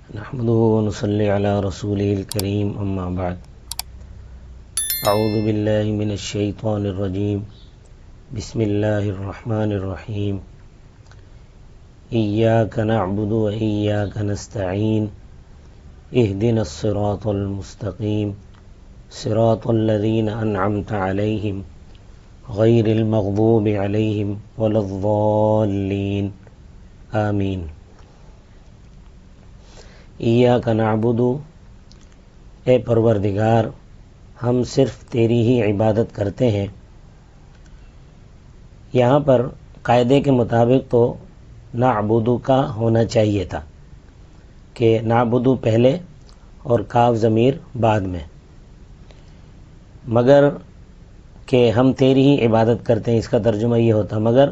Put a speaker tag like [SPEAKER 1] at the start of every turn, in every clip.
[SPEAKER 1] نحمده ونصلي على رسوله الكريم اما بعد اعوذ باللہ من الشیطان الرجیم بسم اللہ الرحمن الرحیم ایاک نعبد و ایاک نستعین اہدنا الصراط المستقیم صراط الذین انعمت علیہم غیر المغضوب علیہم ولا الضالین آمین۔ ایاک نعبد، اے پروردگار ہم صرف تیری ہی عبادت کرتے ہیں۔ یہاں پر قاعدے کے مطابق تو نعبد کا ہونا چاہیے تھا کہ نعبد پہلے اور کاف ضمیر بعد میں، مگر کہ ہم تیری ہی عبادت کرتے ہیں اس کا ترجمہ یہ ہوتا، مگر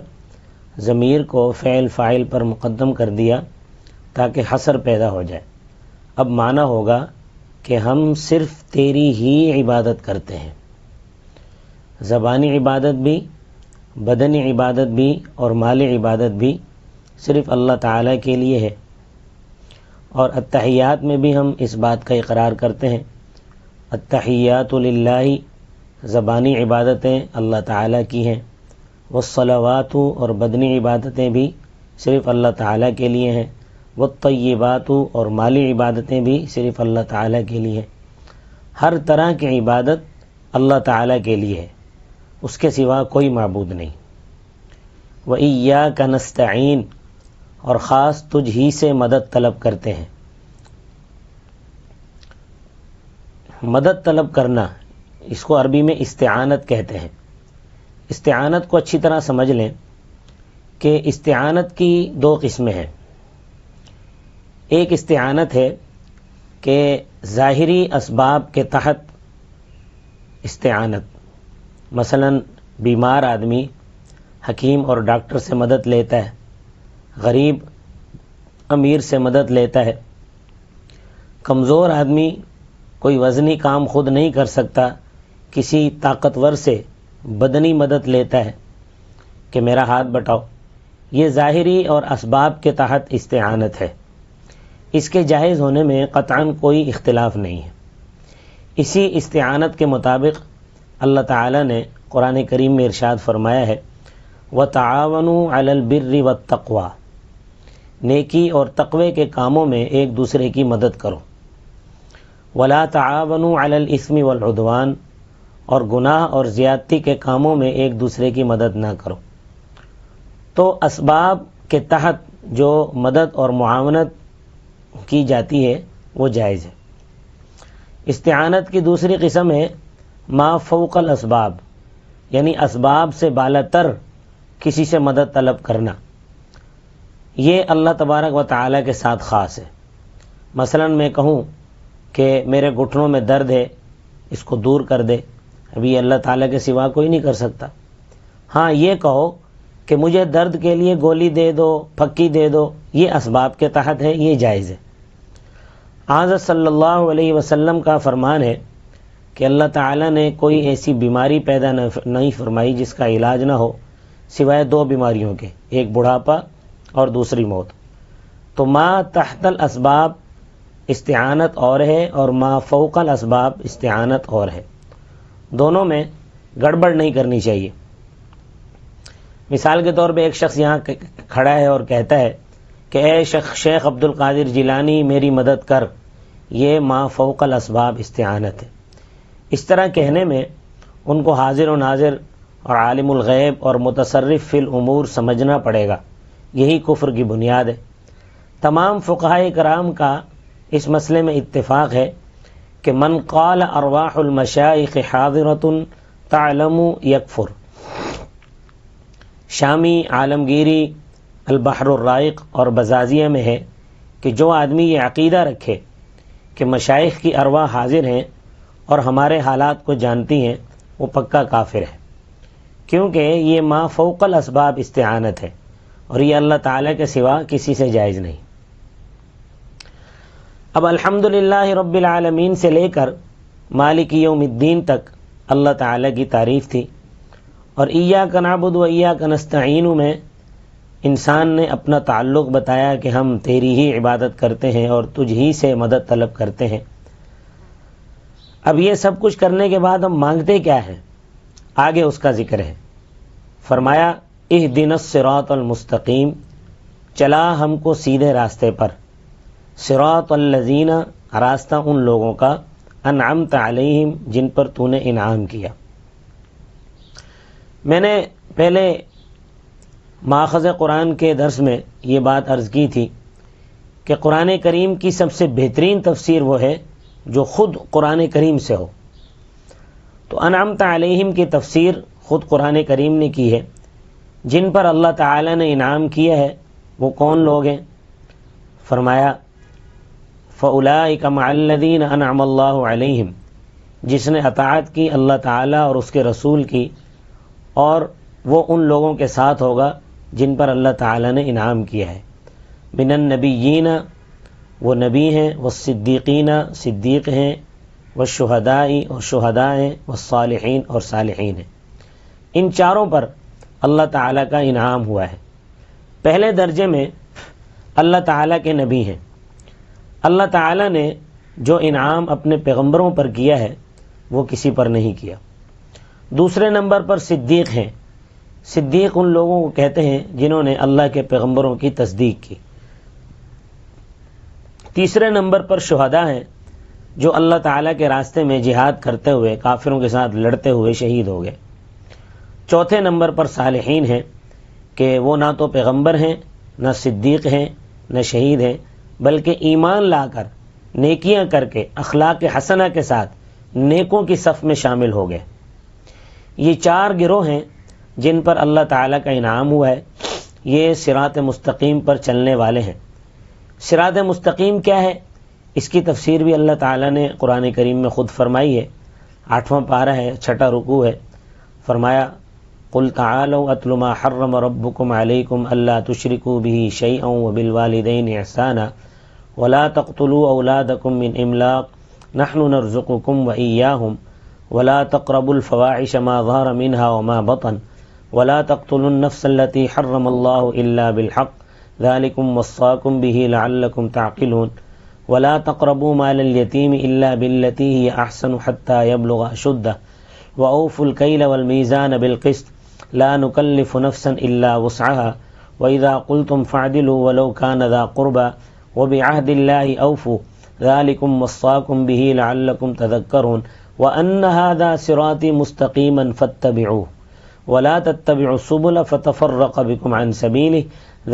[SPEAKER 1] ضمیر کو فعل فاعل پر مقدم کر دیا تاکہ حصر پیدا ہو جائے۔ اب معنی ہوگا کہ ہم صرف تیری ہی عبادت کرتے ہیں، زبانی عبادت بھی، بدنی عبادت بھی اور مالی عبادت بھی صرف اللہ تعالیٰ کے لیے ہے۔ اور التحیات میں بھی ہم اس بات کا اقرار کرتے ہیں، التحیات للہ، زبانی عبادتیں اللہ تعالیٰ کی ہیں، والصلوات اور بدنی عبادتیں بھی صرف اللہ تعالیٰ کے لیے ہیں، والطیبات اور مالی عبادتیں بھی صرف اللہ تعالیٰ کے لیے ہیں۔ ہر طرح کی عبادت اللہ تعالیٰ کے لیے ہے، اس کے سوا کوئی معبود نہیں۔ وَإِيَّاكَ نَسْتَعِينُ، اور خاص تجھ ہی سے مدد طلب کرتے ہیں۔ مدد طلب کرنا، اس کو عربی میں استعانت کہتے ہیں۔ استعانت کو اچھی طرح سمجھ لیں کہ استعانت کی دو قسمیں ہیں۔ ایک استعانت ہے کہ ظاہری اسباب کے تحت استعانت، مثلا بیمار آدمی حکیم اور ڈاکٹر سے مدد لیتا ہے، غریب امیر سے مدد لیتا ہے، کمزور آدمی کوئی وزنی کام خود نہیں کر سکتا، کسی طاقتور سے بدنی مدد لیتا ہے کہ میرا ہاتھ بٹاؤ۔ یہ ظاہری اور اسباب کے تحت استعانت ہے، اس کے جائز ہونے میں قطعاً کوئی اختلاف نہیں ہے۔ اسی استعانت کے مطابق اللہ تعالیٰ نے قرآن کریم میں ارشاد فرمایا ہے، وَتَعَاوَنُوا عَلَى الْبِرِّ وَالتَّقْوَى، نیکی اور تقوی کے کاموں میں ایک دوسرے کی مدد کرو۔ وَلَا تَعَاوَنُوا عَلَى الْإِثْمِ وَالْعُدْوَانِ، اور گناہ اور زیادتی کے کاموں میں ایک دوسرے کی مدد نہ کرو۔ تو اسباب کے تحت جو مدد اور معاونت کی جاتی ہے وہ جائز ہے۔ استعانت کی دوسری قسم ہے ما فوق الاسباب، یعنی اسباب سے بالاتر کسی سے مدد طلب کرنا۔ یہ اللہ تبارک و تعالیٰ کے ساتھ خاص ہے۔ مثلا میں کہوں کہ میرے گھٹنوں میں درد ہے، اس کو دور کر دے، ابھی اللہ تعالیٰ کے سوا کوئی نہیں کر سکتا۔ ہاں یہ کہو کہ مجھے درد کے لیے گولی دے دو، پھکی دے دو، یہ اسباب کے تحت ہے، یہ جائز ہے۔ حضرت صلی اللہ علیہ وسلم کا فرمان ہے کہ اللہ تعالیٰ نے کوئی ایسی بیماری پیدا نہیں فرمائی جس کا علاج نہ ہو سوائے دو بیماریوں کے، ایک بڑھاپا اور دوسری موت۔ تو ما تحت الاسباب استعانت اور ہے اور ما فوق الاسباب استعانت اور ہے، دونوں میں گڑبڑ نہیں کرنی چاہیے۔ مثال کے طور پہ ایک شخص یہاں کھڑا ہے اور کہتا ہے کہ اے شیخ عبد القادر جیلانی میری مدد کر، یہ ما فوق الاسباب استعانت ہے۔ اس طرح کہنے میں ان کو حاضر و ناظر اور عالم الغیب اور متصرف فی الامور سمجھنا پڑے گا، یہی کفر کی بنیاد ہے۔ تمام فقہائے کرام کا اس مسئلے میں اتفاق ہے کہ من قال ارواح المشائخ حاضرۃ تعلم یکفر، شامی، عالمگیری، البحر الرائق اور بزازیہ میں ہے کہ جو آدمی یہ عقیدہ رکھے کہ مشائخ کی ارواح حاضر ہیں اور ہمارے حالات کو جانتی ہیں، وہ پکا کافر ہے، کیونکہ یہ ما فوق الاسباب استعانت ہے اور یہ اللہ تعالیٰ کے سوا کسی سے جائز نہیں۔ اب الحمدللہ رب العالمین سے لے کر مالک یوم الدین تک اللہ تعالیٰ کی تعریف تھی، اور ایاک نعبد و ایاک نستعین میں انسان نے اپنا تعلق بتایا کہ ہم تیری ہی عبادت کرتے ہیں اور تجھ ہی سے مدد طلب کرتے ہیں۔ اب یہ سب کچھ کرنے کے بعد ہم مانگتے کیا ہیں؟ آگے اس کا ذکر ہے۔ فرمایا اہدنا الصراط المستقیم، چلا ہم کو سیدھے راستے پر، صراط الذین، راستہ ان لوگوں کا، انعمت علیہم، جن پر تو نے انعام کیا۔ میں نے پہلے ماخذ قرآن کے درس میں یہ بات عرض کی تھی کہ قرآن کریم کی سب سے بہترین تفسیر وہ ہے جو خود قرآن کریم سے ہو۔ تو انعمت علیہم کی تفسیر خود قرآن کریم نے کی ہے۔ جن پر اللہ تعالی نے انعام کیا ہے وہ کون لوگ ہیں؟ فرمایا فَأُولَٰئِكَ مَعَ الَّذِينَ أَنْعَمَ اللَّهُ عَلَيْهِمْ، جس نے اطاعت کی اللہ تعالی اور اس کے رسول کی، اور وہ ان لوگوں کے ساتھ ہوگا جن پر اللہ تعالی نے انعام کیا ہے۔ من النبیین، وہ نبی ہیں، والصدیقین، صدیق ہیں، والشہداء، اور شہداء ہیں، والصالحین، اور صالحین ہیں۔ ان چاروں پر اللہ تعالیٰ کا انعام ہوا ہے۔ پہلے درجے میں اللہ تعالیٰ کے نبی ہیں۔ اللہ تعالیٰ نے جو انعام اپنے پیغمبروں پر کیا ہے وہ کسی پر نہیں کیا۔ دوسرے نمبر پر صدیق ہیں۔ صدیق ان لوگوں کو کہتے ہیں جنہوں نے اللہ کے پیغمبروں کی تصدیق کی۔ تیسرے نمبر پر شہداء ہیں، جو اللہ تعالیٰ کے راستے میں جہاد کرتے ہوئے کافروں کے ساتھ لڑتے ہوئے شہید ہو گئے۔ چوتھے نمبر پر صالحین ہیں کہ وہ نہ تو پیغمبر ہیں، نہ صدیق ہیں، نہ شہید ہیں، بلکہ ایمان لا کر، نیکیاں کر کے، اخلاق حسنہ کے ساتھ نیکوں کی صف میں شامل ہو گئے۔ یہ چار گروہ ہیں جن پر اللہ تعالیٰ کا انعام ہوا ہے۔ یہ صراط مستقیم پر چلنے والے ہیں۔ صراط مستقیم کیا ہے؟ اس کی تفسیر بھی اللہ تعالیٰ نے قرآن کریم میں خود فرمائی ہے۔ 8واں پارہ ہے، 6واں رکوع ہے۔ فرمایا قل تعالوا اتل ما حرم ربكم عليكم الا تشركوا به شيئا وبالوالدين احسانا ولا تقتلوا اولادكم من املاق نحن نرزقكم واياهم ولا تقربوا الفواحش ما ظهر منها وما بطن ولا تقتلوا النفس التي حرم الله الا بالحق ذلكم وصاكم به لعلكم تعقلون ولا تقربوا مال اليتيم الا بالتي هي احسن حتى يبلغ اشده واوفوا الكيل والميزان بالقسط لا نكلف نفسا الا وسعها واذا قلتم فاعدلوا ولو كان ذا قربى وبعهد الله اوفوا ذلكم وصاكم به لعلكم تذكرون وان هذا صراطي مستقيما فاتبعوه ولا تتبعوا السبل فتفرق بكم عن سبيله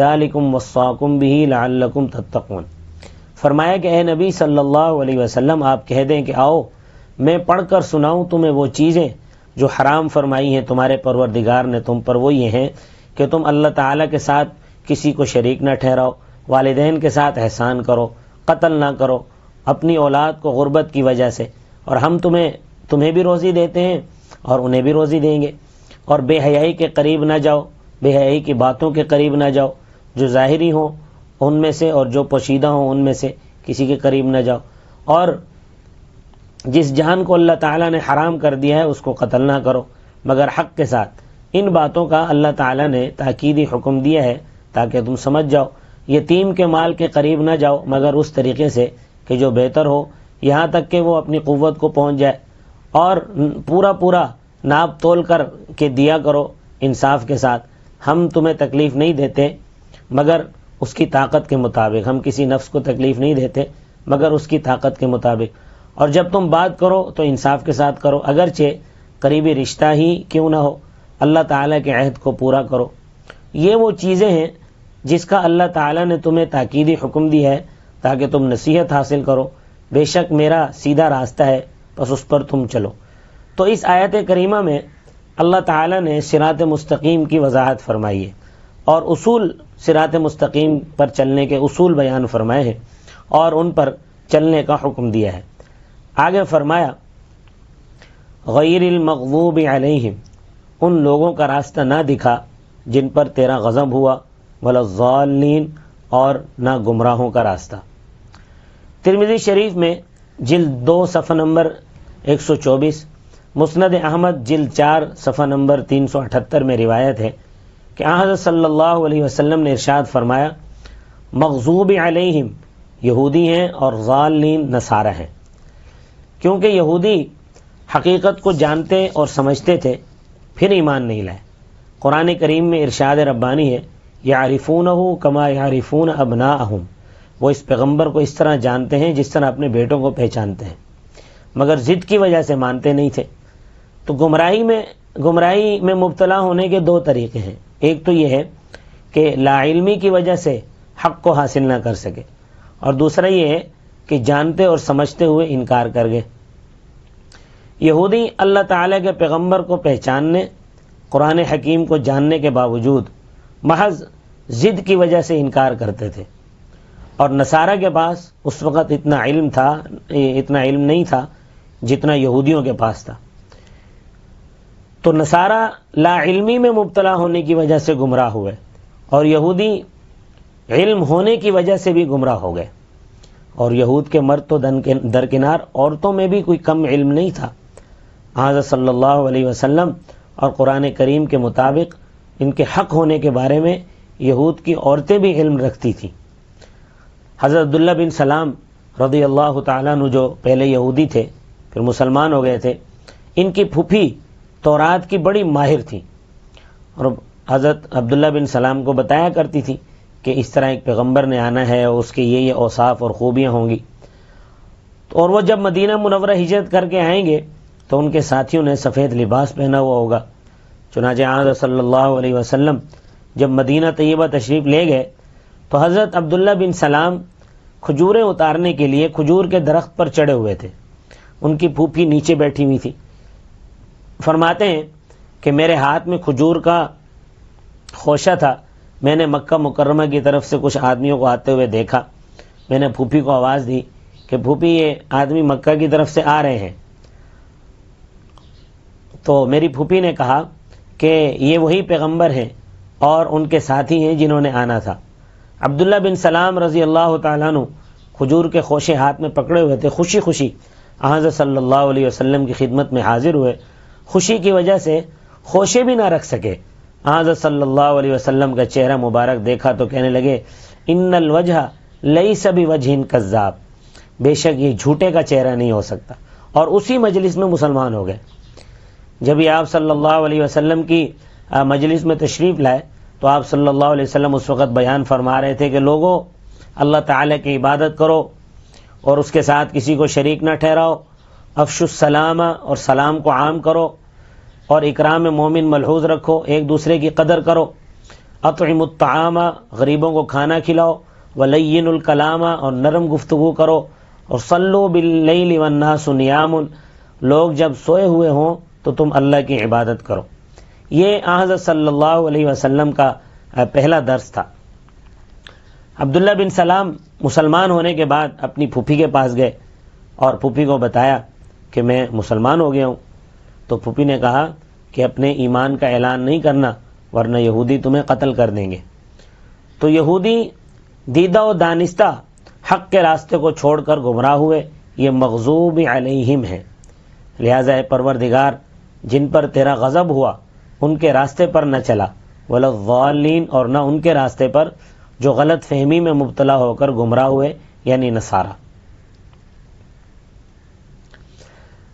[SPEAKER 1] ذلكم وصاكم به لعلكم تتقون۔ فرمایا کہ اے نبی صلی اللہ علیہ وسلم، آپ کہہ دیں کہ آؤ میں پڑھ کر سناؤں تمہیں وہ چیزیں جو حرام فرمائی ہیں تمہارے پروردگار نے تم پر۔ وہ یہ ہیں کہ تم اللہ تعالیٰ کے ساتھ کسی کو شریک نہ ٹھہراؤ، والدین کے ساتھ احسان کرو، قتل نہ کرو اپنی اولاد کو غربت کی وجہ سے، اور ہم تمہیں بھی روزی دیتے ہیں اور انہیں بھی روزی دیں گے، اور بے حیائی کے قریب نہ جاؤ، بے حیائی کی باتوں کے قریب نہ جاؤ، جو ظاہری ہوں ان میں سے اور جو پوشیدہ ہوں ان میں سے کسی کے قریب نہ جاؤ، اور جس جان کو اللہ تعالیٰ نے حرام کر دیا ہے اس کو قتل نہ کرو مگر حق کے ساتھ۔ ان باتوں کا اللہ تعالیٰ نے تاکیدی حکم دیا ہے تاکہ تم سمجھ جاؤ۔ یتیم کے مال کے قریب نہ جاؤ مگر اس طریقے سے کہ جو بہتر ہو، یہاں تک کہ وہ اپنی قوت کو پہنچ جائے، اور پورا ناپ تول کر کے دیا کرو انصاف کے ساتھ۔ ہم تمہیں تکلیف نہیں دیتے مگر اس کی طاقت کے مطابق، ہم کسی نفس کو تکلیف نہیں دیتے مگر اس کی طاقت کے مطابق، اور جب تم بات کرو تو انصاف کے ساتھ کرو، اگرچہ قریبی رشتہ ہی کیوں نہ ہو، اللہ تعالیٰ کے عہد کو پورا کرو۔ یہ وہ چیزیں ہیں جس کا اللہ تعالیٰ نے تمہیں تاکیدی حکم دی ہے تاکہ تم نصیحت حاصل کرو۔ بے شک میرا سیدھا راستہ ہے، بس اس پر تم چلو۔ تو اس آیت کریمہ میں اللہ تعالیٰ نے صراط مستقیم کی وضاحت فرمائی ہے اور اصول صراط مستقیم پر چلنے کے اصول بیان فرمائے ہیں اور ان پر چلنے کا حکم دیا ہے۔ آگے فرمایا غیر المغضوب علیہم، ان لوگوں کا راستہ نہ دکھا جن پر تیرا غضب ہوا، ولا الضالین، اور نہ گمراہوں کا راستہ۔ ترمذی شریف میں جلد 2 صفحہ نمبر 124، مسند احمد جلد 4 صفحہ نمبر 378 میں روایت ہے کہ حضرت صلی اللہ علیہ وسلم نے ارشاد فرمایا مغضوب علیہم یہودی ہیں اور ضالین نصارہ ہیں، کیونکہ یہودی حقیقت کو جانتے اور سمجھتے تھے پھر ایمان نہیں لائے۔ قرآن کریم میں ارشاد ربانی ہے یعرفونہ کما یعرفون ابناءہم، وہ اس پیغمبر کو اس طرح جانتے ہیں جس طرح اپنے بیٹوں کو پہچانتے ہیں، مگر ضد کی وجہ سے مانتے نہیں تھے۔ تو گمراہی میں مبتلا ہونے کے دو طریقے ہیں، ایک تو یہ ہے کہ لا علمی کی وجہ سے حق کو حاصل نہ کر سکے، اور دوسرا یہ ہے کہ جانتے اور سمجھتے ہوئے انکار کر گئے۔ یہودی اللہ تعالیٰ کے پیغمبر کو پہچاننے، قرآن حکیم کو جاننے کے باوجود محض ضد کی وجہ سے انکار کرتے تھے، اور نصارہ کے پاس اس وقت اتنا علم نہیں تھا جتنا یہودیوں کے پاس تھا۔ تو نصارہ لا علمی میں مبتلا ہونے کی وجہ سے گمراہ ہوئے، اور یہودی علم ہونے کی وجہ سے بھی گمراہ ہو گئے۔ اور یہود کے مرد تو درکنار، عورتوں میں بھی کوئی کم علم نہیں تھا۔ حضرت صلی اللہ علیہ وسلم اور قرآن کریم کے مطابق ان کے حق ہونے کے بارے میں یہود کی عورتیں بھی علم رکھتی تھیں۔ حضرت عبداللہ بن سلام رضی اللہ تعالیٰ عنہ جو پہلے یہودی تھے پھر مسلمان ہو گئے تھے، ان کی پھوپھی تورات کی بڑی ماہر تھی، اور حضرت عبداللہ بن سلام کو بتایا کرتی تھی کہ اس طرح ایک پیغمبر نے آنا ہے اور اس کے یہ اوصاف اور خوبیاں ہوں گی۔ اور وہ جب مدینہ منورہ ہجرت کر کے آئیں گے تو ان کے ساتھیوں نے سفید لباس پہنا ہوا ہوگا۔ چنانچہ حضرت صلی اللہ علیہ وسلم جب مدینہ طیبہ تشریف لے گئے تو حضرت عبداللہ بن سلام کھجوریں اتارنے کے لیے کھجور کے درخت پر چڑھے ہوئے تھے، ان کی پھوپھی نیچے بیٹھی ہوئی تھی۔ فرماتے ہیں کہ میرے ہاتھ میں کھجور کا خوشہ تھا، میں نے مکہ مکرمہ کی طرف سے کچھ آدمیوں کو آتے ہوئے دیکھا، میں نے پھوپھی کو آواز دی کہ پھوپھی یہ آدمی مکہ کی طرف سے آ رہے ہیں۔ تو میری پھوپھی نے کہا کہ یہ وہی پیغمبر ہیں اور ان کے ساتھی ہیں جنہوں نے آنا تھا۔ عبداللہ بن سلام رضی اللہ تعالیٰ عنہ کھجور کے خوشے ہاتھ میں پکڑے ہوئے تھے، خوشی خوشی حضرت صلی اللہ علیہ وسلم کی خدمت میں حاضر ہوئے۔ خوشی کی وجہ سے خوشے بھی نہ رکھ سکے۔ حضرت صلی اللہ علیہ وسلم کا چہرہ مبارک دیکھا تو کہنے لگے ان الوجہ لیس بوجہ کذاب، بے شک یہ جھوٹے کا چہرہ نہیں ہو سکتا، اور اسی مجلس میں مسلمان ہو گئے۔ جب یہ آپ صلی اللہ علیہ وسلم کی مجلس میں تشریف لائے تو آپ صلی اللہ علیہ وسلم اس وقت بیان فرما رہے تھے کہ لوگوں اللہ تعالیٰ کی عبادت کرو اور اس کے ساتھ کسی کو شریک نہ ٹھہراؤ، افشوا السلام اور سلام کو عام کرو، اور اکرام مومن ملحوظ رکھو، ایک دوسرے کی قدر کرو، اطعموا الطعام غریبوں کو کھانا کھلاؤ، ولینوا الکلام اور نرم گفتگو کرو، اور صلوا باللیل والناس نیام، لوگ جب سوئے ہوئے ہوں تو تم اللہ کی عبادت کرو۔ یہ حضرت صلی اللہ علیہ وسلم کا پہلا درس تھا۔ عبداللہ بن سلام مسلمان ہونے کے بعد اپنی پھوپھی کے پاس گئے اور پھوپھی کو بتایا کہ میں مسلمان ہو گیا ہوں۔ تو پھوپھی نے کہا کہ اپنے ایمان کا اعلان نہیں کرنا ورنہ یہودی تمہیں قتل کر دیں گے۔ تو یہودی دیدہ و دانستہ حق کے راستے کو چھوڑ کر گمراہ ہوئے، یہ مغضوب علیہم ہے۔ لہٰذا اے پروردگار جن پر تیرا غضب ہوا ان کے راستے پر نہ چلا، ولا الضالین اور نہ ان کے راستے پر جو غلط فہمی میں مبتلا ہو کر گمراہ ہوئے، یعنی نصارہ۔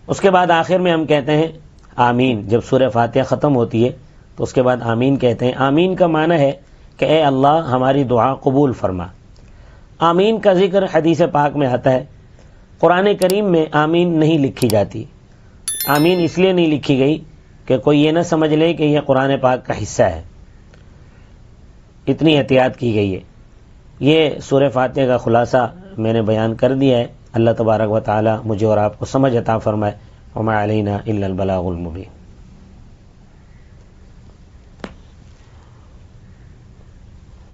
[SPEAKER 1] اس کے بعد آخر میں ہم کہتے ہیں آمین۔ جب سورہ فاتحہ ختم ہوتی ہے تو اس کے بعد آمین کہتے ہیں۔ آمین کا معنی ہے کہ اے اللہ ہماری دعا قبول فرما۔ آمین کا ذکر حدیث پاک میں آتا ہے، قرآن کریم میں آمین نہیں لکھی جاتی۔ آمین اس لیے نہیں لکھی گئی کہ کوئی یہ نہ سمجھ لے کہ یہ قرآن پاک کا حصہ ہے، اتنی احتیاط کی گئی ہے۔ یہ سورہ فاتحہ کا خلاصہ میں نے بیان کر دیا ہے۔ اللہ تبارک و تعالی مجھے اور آپ کو سمجھ عطا فرمائے۔ وما علینا الا البلاغ المبین۔